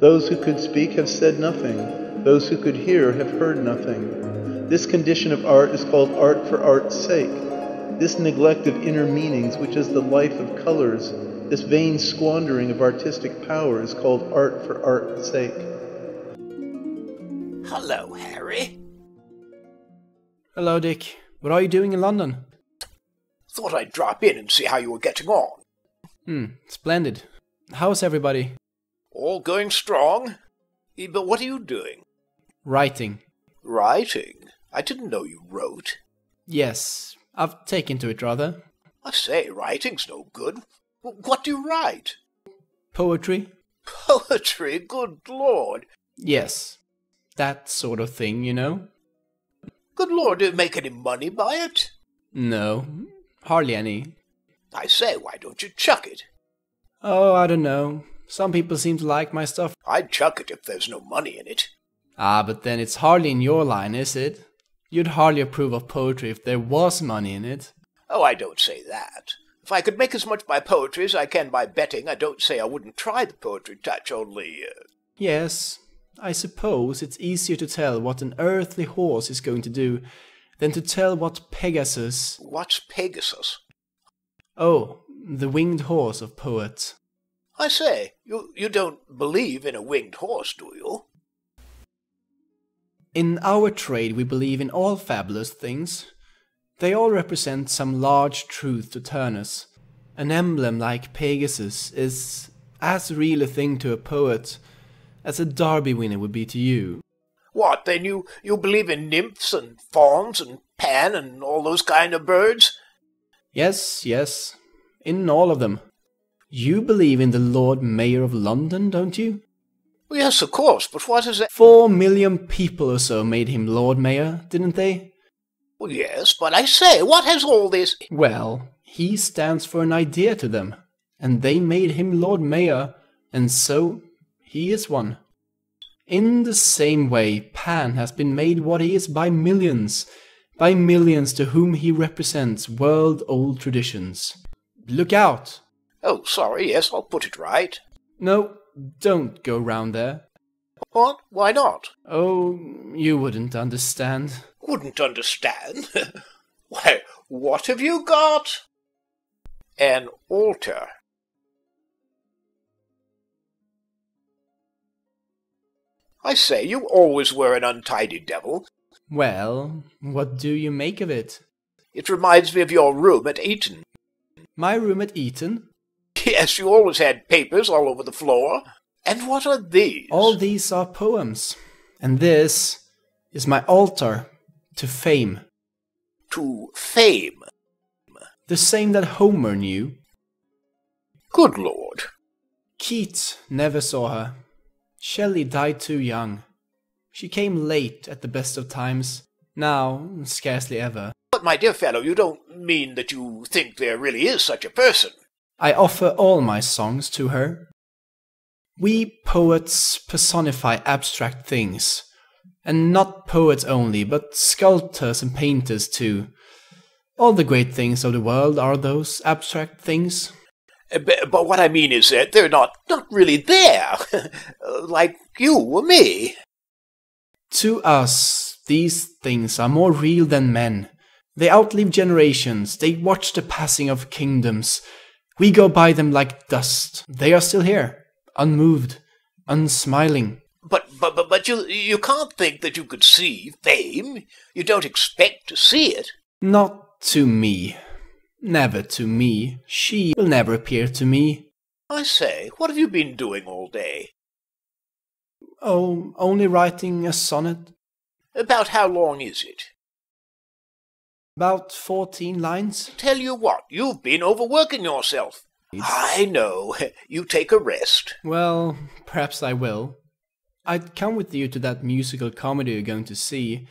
Those who could speak have said nothing. Those who could hear have heard nothing. This condition of art is called art for art's sake. This neglect of inner meanings, which is the life of colors, this vain squandering of artistic power is called art for art's sake. Hello, Harry. Hello, Dick. What are you doing in London? Thought I'd drop in and see how you were getting on. Splendid. How's everybody? All going strong. But what are you doing? Writing. Writing? I didn't know you wrote. Yes, I've taken to it rather. I say, writing's no good. What do you write? Poetry? Poetry? Good Lord. Yes, that sort of thing, you know. Good Lord, do you make any money by it? No, hardly any. I say, why don't you chuck it? Oh, I don't know. Some people seem to like my stuff. I'd chuck it if there's no money in it. Ah, but then it's hardly in your line, is it? You'd hardly approve of poetry if there was money in it. Oh, I don't say that. If I could make as much by poetry as I can by betting, I don't say I wouldn't try the poetry touch, only... Yes, I suppose it's easier to tell what an earthly horse is going to do than to tell what Pegasus... What's Pegasus? Oh, the winged horse of poets. I say, you don't believe in a winged horse, do you? In our trade we believe in all fabulous things. They all represent some large truth to Turnus. An emblem like Pegasus is as real a thing to a poet as a derby winner would be to you. What, then you believe in nymphs and fawns and Pan and all those kind of birds? Yes, in all of them. You believe in the Lord Mayor of London, don't you? Yes, of course, but what is that? 4 million people or so made him Lord Mayor, didn't they? Well, yes, but I say, what has all this... Well, he stands for an idea to them, and they made him Lord Mayor, and so he is one. In the same way, Pan has been made what he is by millions to whom he represents world-old traditions. Look out! Oh, sorry, yes, I'll put it right. No, don't go round there. What? Why not? Oh, you wouldn't understand. Wouldn't understand? Why, what have you got? An altar. I say, you always were an untidy devil. Well, what do you make of it? It reminds me of your room at Eton. My room at Eton? Yes, you always had papers all over the floor. And what are these? All these are poems. And this is my altar to fame. To fame? The same that Homer knew. Good Lord. Keats never saw her. Shelley died too young. She came late at the best of times. Now, scarcely ever. But my dear fellow, you don't mean that you think there really is such a person? I offer all my songs to her. We poets personify abstract things. And not poets only, but sculptors and painters too. All the great things of the world are those abstract things. But what I mean is that they're not really there, like you or me. To us, these things are more real than men. They outlive generations, they watch the passing of kingdoms. We go by them like dust. They are still here, unmoved, unsmiling. But you can't think that you could see fame. You don't expect to see it. Not to me. Never to me. She will never appear to me. I say, what have you been doing all day? Oh, only writing a sonnet. About how long is it? About 14 lines. Tell you what, you've been overworking yourself. I know. You take a rest. Well, perhaps I will. I'd come with you to that musical comedy you're going to see.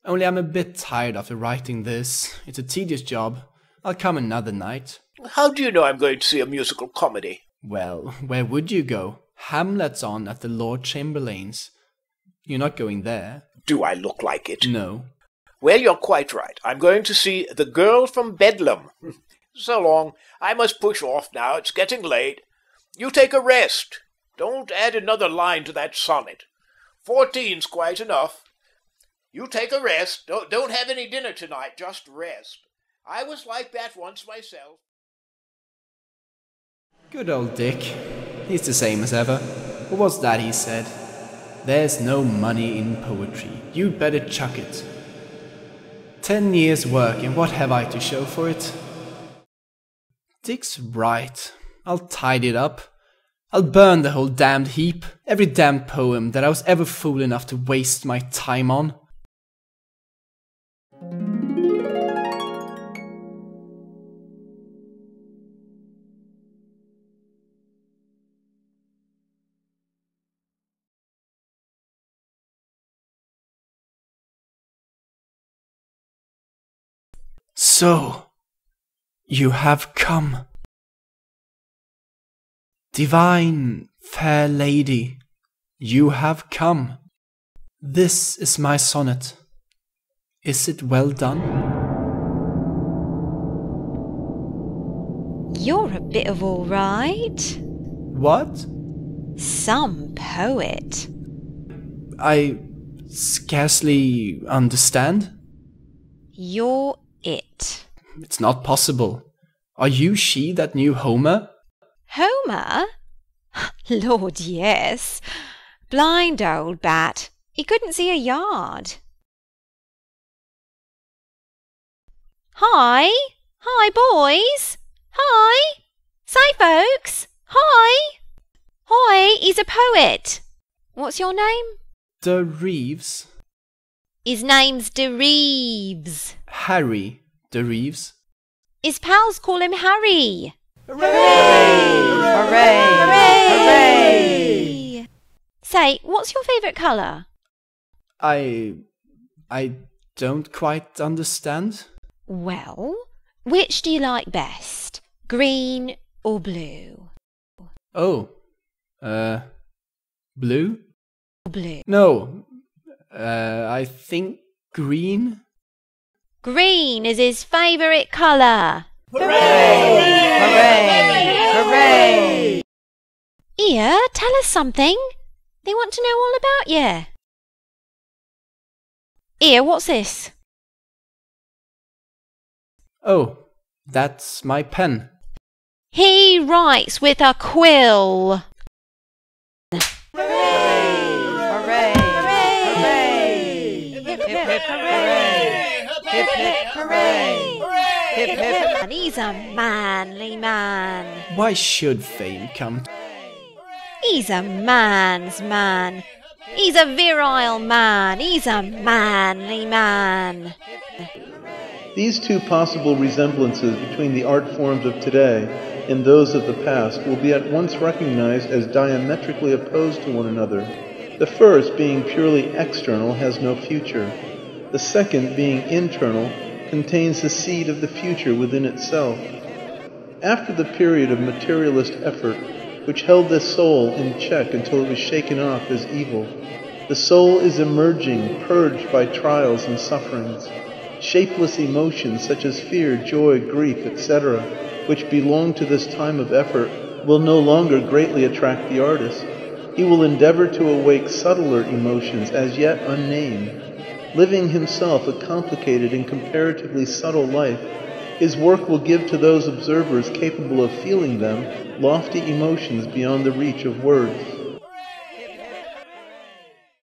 Only I'm a bit tired after writing this. It's a tedious job. I'll come another night. How do you know I'm going to see a musical comedy? Well, where would you go? Hamlet's on at the Lord Chamberlain's. You're not going there. Do I look like it? No. Well, you're quite right. I'm going to see The Girl from Bedlam. So long. I must push off now. It's getting late. You take a rest. Don't add another line to that sonnet. 14's quite enough. You take a rest. Don't have any dinner tonight. Just rest. I was like that once myself. Good old Dick. He's the same as ever. What was that he said? There's no money in poetry. You'd better chuck it. 10 years' work, and what have I to show for it? Dick's right. I'll tidy it up. I'll burn the whole damned heap. Every damned poem that I was ever fool enough to waste my time on. So, you have come. Divine, fair lady, you have come. This is my sonnet. Is it well done? You're a bit of all right. What? Some poet. I scarcely understand. You're it. It's not possible. Are you she that knew Homer? Homer? Lord, yes. Blind old bat. He couldn't see a yard. Hi. Hi, boys. Hi. Say, folks. Hi. Hi, he's a poet. What's your name? De Reeves. His name's De Reeves. Harry De Reeves. His pals call him Harry. Hooray! Hooray! Hooray! Say, what's your favourite colour? I don't quite understand. Well, which do you like best? Green or blue? Oh, blue? Blue. No, I think green. Green is his favourite colour. Hooray! Hooray! Hooray! Here, tell us something. They want to know all about you. Here, what's this? Oh, that's my pen. He writes with a quill. Hooray! Hooray! Hooray! Hip, hip, hip, hooray! Hip, hip, hooray! Hip, hip, and he's a manly man. Why should fame come? He's a man's man. He's a virile man. He's a manly man. These two possible resemblances between the art forms of today and those of the past will be at once recognized as diametrically opposed to one another. The first, being purely external, has no future. The second, being internal, contains the seed of the future within itself. After the period of materialist effort, which held the soul in check until it was shaken off as evil, the soul is emerging, purged by trials and sufferings. Shapeless emotions such as fear, joy, grief, etc., which belong to this time of effort, will no longer greatly attract the artist. He will endeavor to awake subtler emotions as yet unnamed. Living himself a complicated and comparatively subtle life, his work will give to those observers capable of feeling them lofty emotions beyond the reach of words.